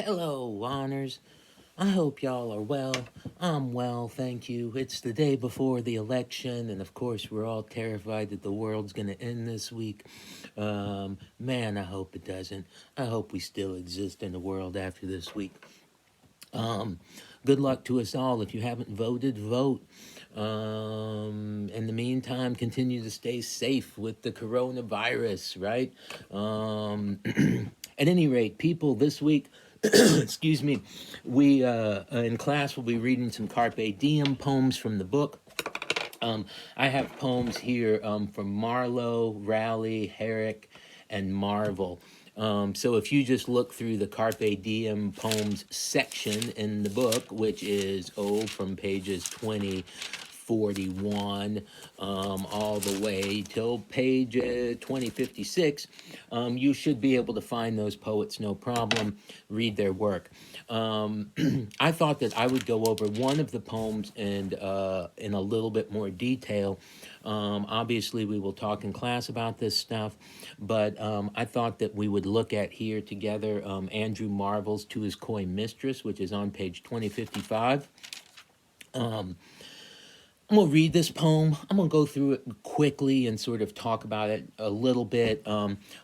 Hello, honors. I hope y'all are well. I'm well, thank you. It's the day before the election, and of course, we're all terrified that the world's going to end this week. Man, I hope it doesn't. I hope we still exist in the world after this week. Um, Good luck to us all. If you haven't voted, vote. In the meantime, continue to stay safe with the coronavirus, right? At any rate, people, this week, excuse me, we in class will be reading some Carpe Diem poems from the book. I have poems here from Marlowe, Raleigh, Herrick, and Marvell. So if you just look through the Carpe Diem poems section in the book, which is from pages 2041 all the way till page 2056, you should be able to find those poets no problem, read their work. I thought that I would go over one of the poems and in a little bit more detail. Obviously, we will talk in class about this stuff, but I thought that we would look at here together Andrew Marvell's To His Coy Mistress, which is on page 2055. I'm going to read this poem. I'm going to go through it quickly and sort of talk about it a little bit,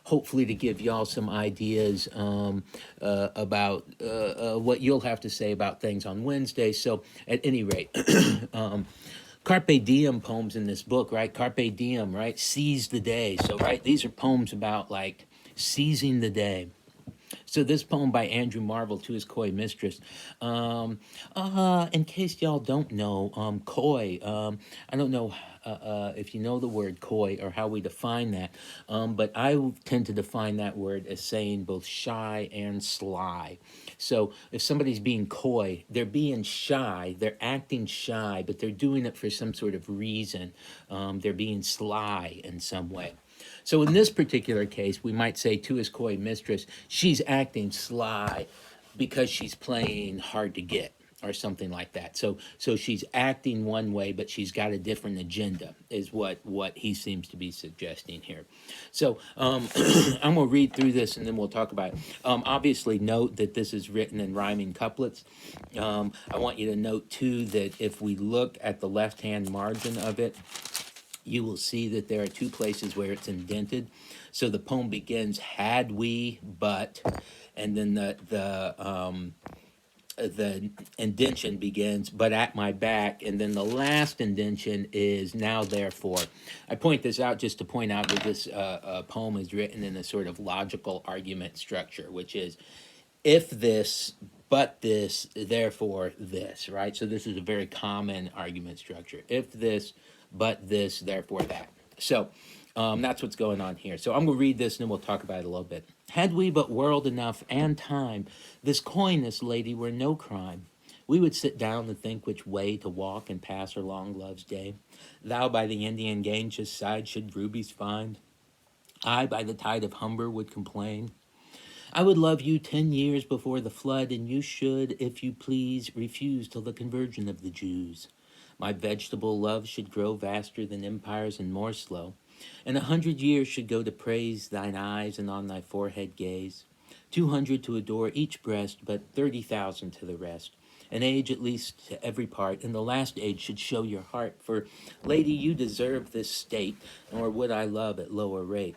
hopefully to give y'all some ideas about what you'll have to say about things on Wednesday. So, at any rate, Carpe Diem poems in this book, right? Carpe Diem, right? Seize the day. So, right, these are poems about like seizing the day. So this poem by Andrew Marvell, To His Coy Mistress. In case y'all don't know, coy. I don't know if you know the word coy or how we define that, but I tend to define that word as saying both shy and sly. So if somebody's being coy, they're being shy, they're acting shy, but they're doing it for some sort of reason. They're being sly in some way. So in this particular case, we might say to his coy mistress, she's acting sly because she's playing hard to get or something like that. So she's acting one way, but she's got a different agenda, is what he seems to be suggesting here. So I'm gonna read through this and then we'll talk about it. Obviously, note that this is written in rhyming couplets. I want you to note too that if we look at the left-hand margin of it, you will see that there are two places where it's indented. So the poem begins, had we, but, and then the indention begins, but at my back, and then the last indention is now therefore. I point this out just to point out that this poem is written in a sort of logical argument structure, which is if this, but this, therefore this, right? So this is a very common argument structure. If this, but this, therefore that. So that's what's going on here. So I'm going to read this and then we'll talk about it a little bit. Had we but world enough and time, this coyness, lady, were no crime. We would sit down and think which way to walk and pass our long love's day. Thou by the Indian Ganges side should rubies find. I by the tide of Humber would complain. I would love you 10 years before the flood, and you should, if you please, refuse till the conversion of the Jews. My vegetable love should grow vaster than empires and more slow, and 100 years should go to praise thine eyes and on thy forehead gaze. 200 to adore each breast, but 30,000 to the rest. An age at least to every part, and the last age should show your heart. For, lady, you deserve this state, nor would I love at lower rate.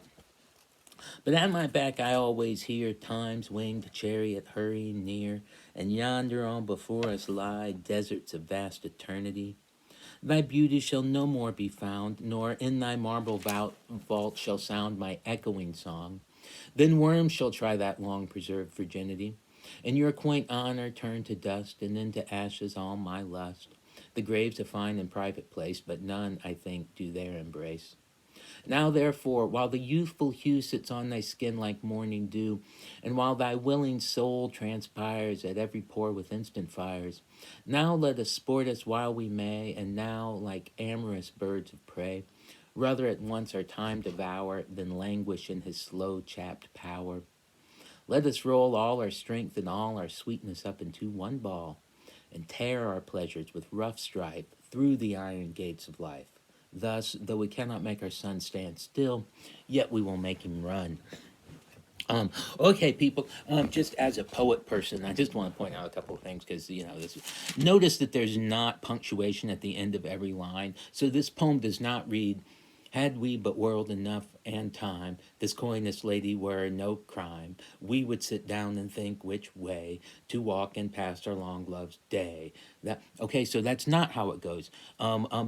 But at my back I always hear Time's winged chariot hurrying near, and yonder on before us lie deserts of vast eternity. Thy beauty shall no more be found, nor in thy marble vault shall sound my echoing song. Then worms shall try that long-preserved virginity, and your quaint honor turn to dust, and into ashes all my lust. The grave's a fine and private place, but none, I think, do there embrace. Now therefore, while the youthful hue sits on thy skin like morning dew, and while thy willing soul transpires at every pore with instant fires, now let us sport us while we may, and now, like amorous birds of prey, rather at once our time devour than languish in his slow chapped power. Let us roll all our strength and all our sweetness up into one ball, and tear our pleasures with rough strife through the iron gates of life. Thus, though we cannot make our sun stand still, yet we will make him run. Um, okay, people. Just as a poet person, I just want to point out a couple of things because this. Notice that there's not punctuation at the end of every line. So this poem does not read, "Had we but world enough and time, this coyness lady were no crime. We would sit down and think which way to walk and pass our long love's day." That okay? So that's not how it goes,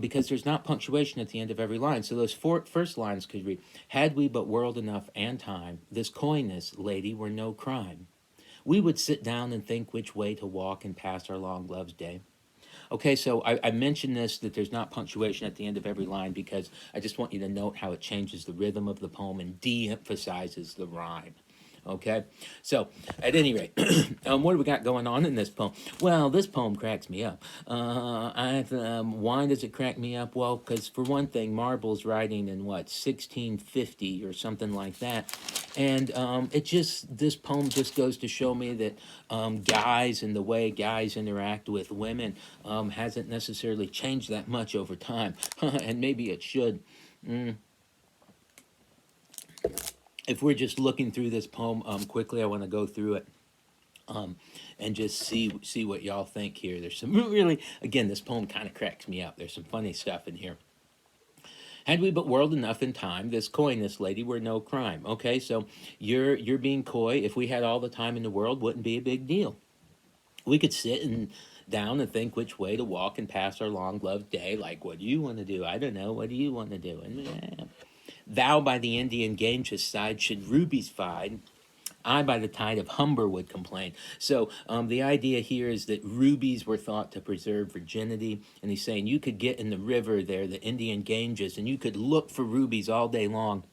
because there's not punctuation at the end of every line. So those four first lines could read, "Had we but world enough and time, this coyness lady were no crime. We would sit down and think which way to walk and pass our long love's day." Okay, so I mentioned this that there's not punctuation at the end of every line because I just want you to note how it changes the rhythm of the poem and de-emphasizes the rhyme. Okay, so at any rate, what do we got going on in this poem? Well, this poem cracks me up. Why does it crack me up? Well, because for one thing, Marvell's writing in what 1650 or something like that, and this poem just goes to show me that guys and the way guys interact with women hasn't necessarily changed that much over time, and maybe it should. Mm. If we're just looking through this poem quickly, I want to go through it um, and just see what y'all think here. There's some really, again, this poem kind of cracks me up. There's some funny stuff in here. Had we but world enough in time, this coyness lady were no crime. Okay, so you're being coy. If we had all the time in the world, wouldn't be a big deal. We could sit and down and think which way to walk and pass our long loved day. Like, what do you want to do? I don't know. What do you want to do? And thou by the Indian Ganges side should rubies find. I by the tide of Humber would complain. So the idea here is that rubies were thought to preserve virginity, and he's saying you could get in the river there, the Indian Ganges, and you could look for rubies all day long.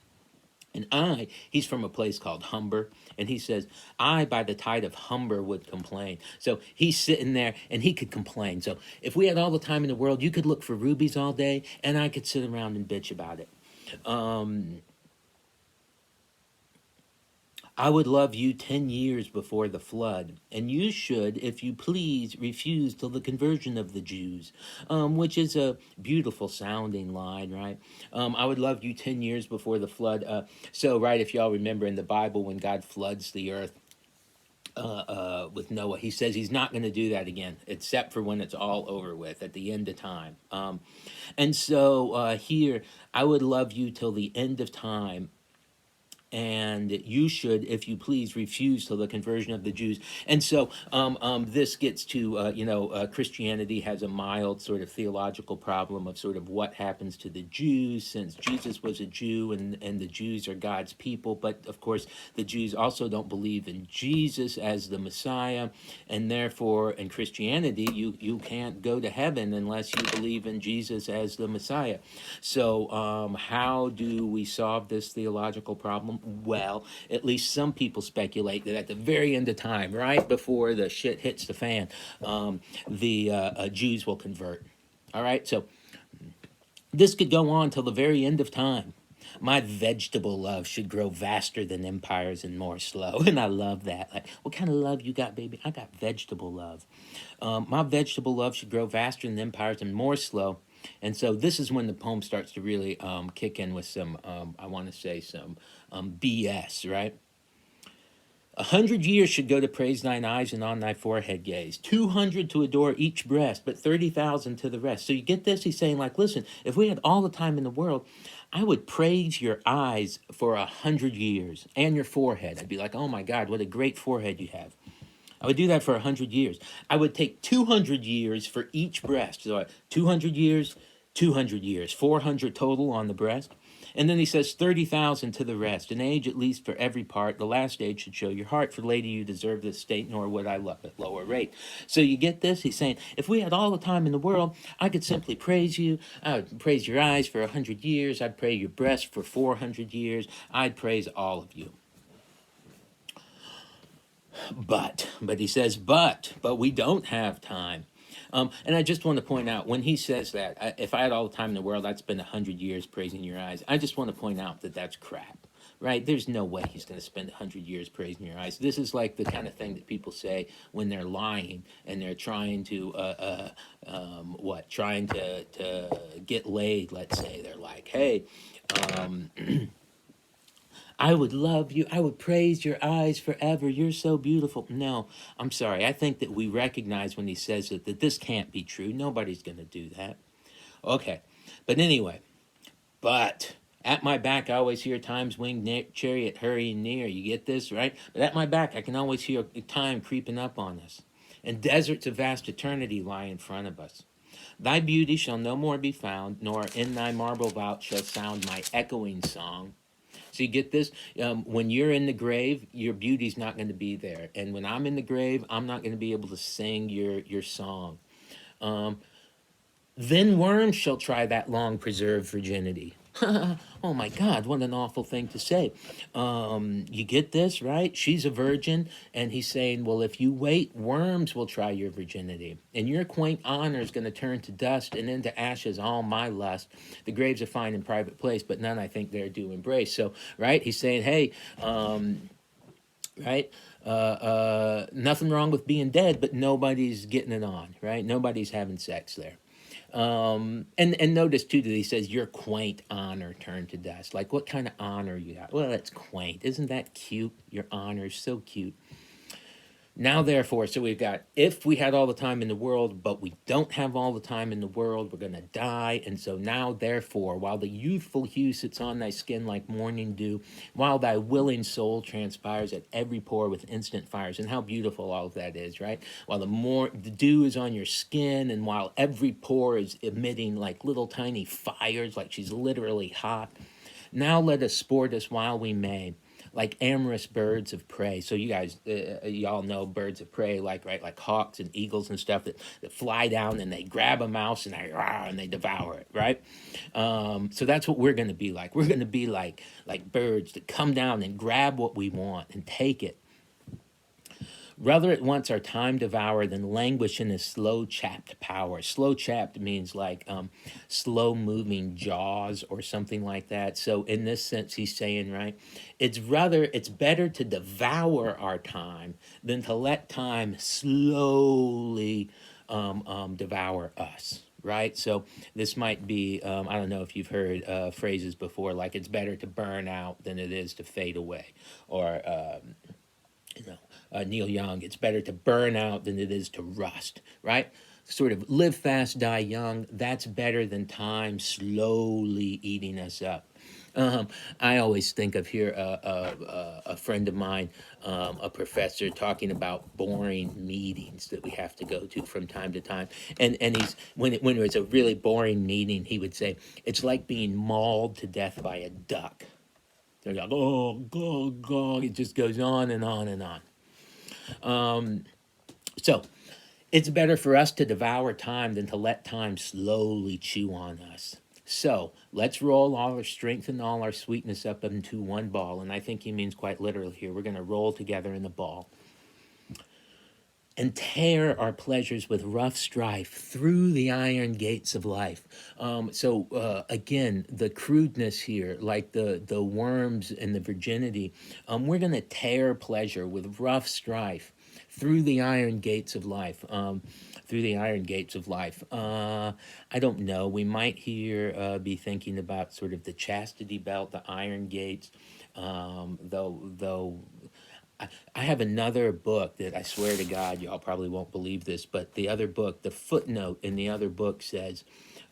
And he's from a place called Humber, and he says, I by the tide of Humber would complain. So he's sitting there and he could complain. So if we had all the time in the world, you could look for rubies all day, and I could sit around and bitch about it. I would love you 10 years before the flood, and you should, if you please, refuse till the conversion of the Jews, which is a beautiful sounding line, right? I would love you 10 years before the flood. Right, if y'all remember in the Bible when God floods the earth, with Noah. He says he's not going to do that again, except for when it's all over with at the end of time. Here, I would love you till the end of time, and you should, if you please, refuse till the conversion of the Jews. And so this gets to, Christianity has a mild sort of theological problem of sort of what happens to the Jews, since Jesus was a Jew and the Jews are God's people. But of course, the Jews also don't believe in Jesus as the Messiah, and therefore in Christianity, you can't go to heaven unless you believe in Jesus as the Messiah. So how do we solve this theological problem? Well, at least some people speculate that at the very end of time, right before the shit hits the fan, the Jews will convert. All right, so this could go on till the very end of time. My vegetable love should grow vaster than empires and more slow. And I love that. Like, what kind of love you got, baby? I got vegetable love. My vegetable love should grow faster than empires and more slow. And so this is when the poem starts to really kick in with some, I want to say, some BS, right? 100 years should go to praise thine eyes and on thy forehead gaze. 200 to adore each breast, but 30,000 to the rest. So you get this? He's saying, like, listen, if we had all the time in the world, I would praise your eyes for 100 years and your forehead. I'd be like, oh my God, what a great forehead you have. I would do that for 100 years. I would take 200 years for each breast. So 200 years, 200 years, 400 total on the breast. And then he says 30,000 to the rest, an age at least for every part. The last age should show your heart. For lady, you deserve this state, nor would I love at lower rate. So you get this? He's saying, if we had all the time in the world, I could simply praise you. I would praise your eyes for 100 years. I'd praise your breast for 400 years. I'd praise all of you. But he says, but we don't have time. And I just want to point out, when he says that, if I had all the time in the world, I'd spend 100 years praising your eyes. I just want to point out that that's crap, right? There's no way he's going to spend 100 years praising your eyes. This is like the kind of thing that people say when they're lying and they're trying to, trying to get laid, let's say. They're like, hey, I would love you. I would praise your eyes forever. You're so beautiful. No, I'm sorry. I think that we recognize when he says it that this can't be true. Nobody's going to do that. Okay. But anyway, but at my back, I always hear time's winged chariot hurrying near. You get this, right? But at my back, I can always hear time creeping up on us. And deserts of vast eternity lie in front of us. Thy beauty shall no more be found, nor in thy marble vault shall sound my echoing song. So you get this? When you're in the grave, your beauty's not going to be there. And when I'm in the grave, I'm not going to be able to sing your song. Um, then worms shall try that long preserved virginity. Oh my God, what an awful thing to say. You get this, right? She's a virgin, and he's saying, well, if you wait, worms will try your virginity. And your quaint honor is going to turn to dust and into ashes all my lust. The grave's a fine and private place, but none I think there do embrace. So, right, he's saying, hey, right? Nothing wrong with being dead, but nobody's getting it on, right? Nobody's having sex there. And notice too that he says your quaint honor turned to dust. Like what kind of honor you got? Well, that's quaint. Isn't that cute? Your honor is so cute. Now, therefore, so we've got if we had all the time in the world, but we don't have all the time in the world, we're going to die. And so now, therefore, while the youthful hue sits on thy skin like morning dew, while thy willing soul transpires at every pore with instant fires, and how beautiful all of that is, right? While the dew is on your skin, and while every pore is emitting like little tiny fires, like she's literally hot. Now let us sport us while we may, like amorous birds of prey. So you guys, y'all know birds of prey, like right, like hawks and eagles and stuff that fly down and they grab a mouse and they devour it, right? So that's what we're going to be like. We're going to be like birds that come down and grab what we want and take it. Rather at once our time devour than languish in his slow chapped power. Slow chapped means like slow moving jaws or something like that. So in this sense, he's saying, right, it's better to devour our time than to let time slowly devour us. Right, so this might be I don't know if you've heard phrases before, like it's better to burn out than it is to fade away, or you know, Neil Young, it's better to burn out than it is to rust, right? Sort of live fast, die young. That's better than time slowly eating us up. I always think of here a friend of mine, a professor, talking about boring meetings that we have to go to from time to time. And he's when it was a really boring meeting, he would say it's like being mauled to death by a duck. They're like, oh, go, go. It just goes on and on and on. So it's better for us to devour time than to let time slowly chew on us. So let's roll all our strength and all our sweetness up into one ball. And I think he means quite literally here. We're going to roll together in the ball and tear our pleasures with rough strife through the iron gates of life. Again, the crudeness here, like the worms and the virginity, we're going to tear pleasure with rough strife through the iron gates of life. Through the iron gates of life. I don't know. We might here be thinking about sort of the chastity belt, the iron gates, though I have another book that I swear to God, y'all probably won't believe this, but the other book, the footnote in the other book says,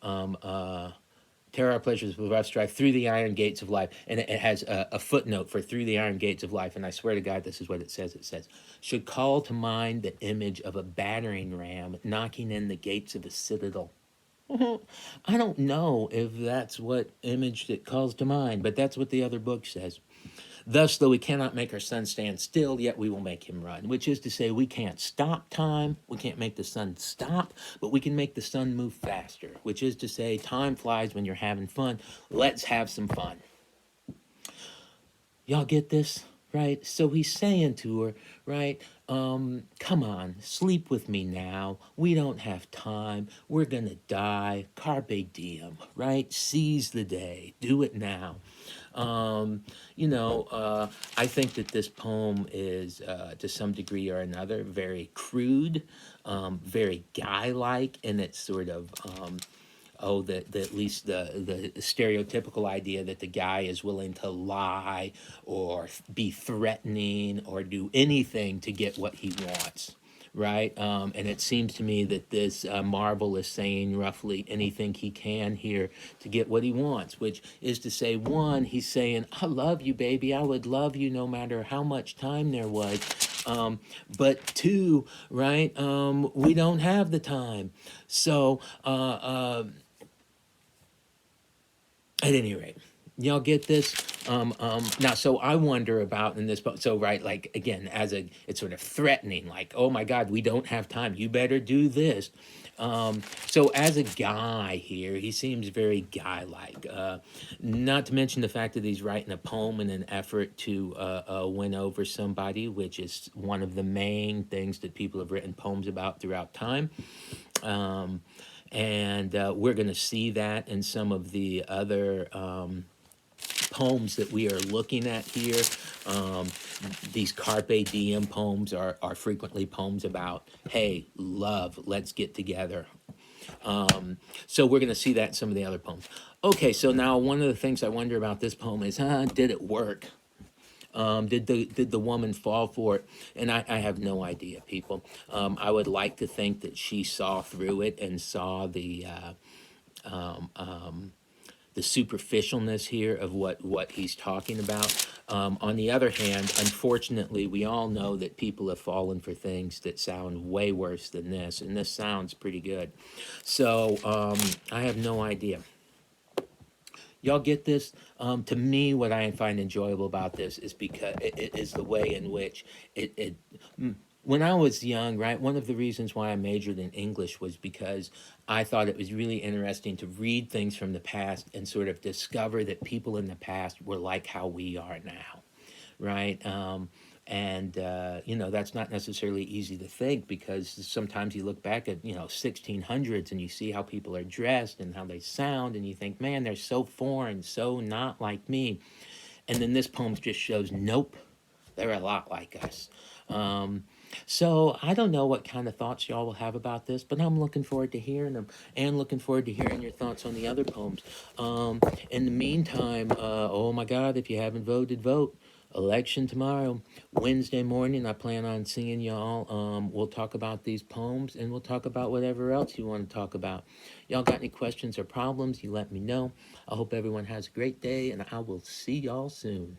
tear our pleasures with rough strife through the iron gates of life. And it has a footnote for through the iron gates of life. And I swear to God, this is what it says. It says, should call to mind the image of a battering ram knocking in the gates of a citadel. I don't know if that's what image it calls to mind, but that's what the other book says. Thus, though we cannot make our sun stand still, yet we will make him run, which is to say we can't stop time, we can't make the sun stop, but we can make the sun move faster, which is to say time flies when you're having fun. Let's have some fun. Y'all get this? Right? So he's saying to her, right? Come on, sleep with me now. We don't have time. We're gonna die. Carpe diem, right? Seize the day. Do it now. I think that this poem is, to some degree or another, very crude, very guy-like in its sort of oh, the at least the stereotypical idea that the guy is willing to lie or be threatening or do anything to get what he wants, right? And it seems to me that this Marvel is saying roughly anything he can here to get what he wants, which is to say, one, he's saying, I love you, baby. I would love you no matter how much time there was. Um, but two, right, we don't have the time. So, at any rate, y'all get this. Now, so I wonder about in this. So, right, like again, it's sort of threatening, like, oh my God, we don't have time. You better do this. So, as a guy here, he seems very guy-like. Not to mention the fact that he's writing a poem in an effort to win over somebody, which is one of the main things that people have written poems about throughout time. Um, and we're going to see that in some of the other poems that we are looking at here. Um, these Carpe Diem poems are frequently poems about, hey, love, let's get together. So we're going to see that in some of the other poems. Okay, so now one of the things I wonder about this poem is, did it work? Did the woman fall for it? And I have no idea, people. I would like to think that she saw through it and saw the superficialness here of what he's talking about. On the other hand, unfortunately, we all know that people have fallen for things that sound way worse than this, and this sounds pretty good. So I have no idea. Y'all get this? To me, what I find enjoyable about this is because it is the way in which it when I was young, right, one of the reasons why I majored in English was because I thought it was really interesting to read things from the past and sort of discover that people in the past were like how we are now, right? And that's not necessarily easy to think because sometimes you look back at 1600s and you see how people are dressed and how they sound and you think, man, they're so foreign, so not like me. And then this poem just shows, nope, they're a lot like us. Um, so I don't know what kind of thoughts y'all will have about this, but I'm looking forward to hearing them and looking forward to hearing your thoughts on the other poems. In the meantime, oh my God, if you haven't voted, vote. Election tomorrow, Wednesday morning. I plan on seeing y'all. We'll talk about these poems and we'll talk about whatever else you want to talk about. Y'all got any questions or problems? You let me know. I hope everyone has a great day and I will see y'all soon.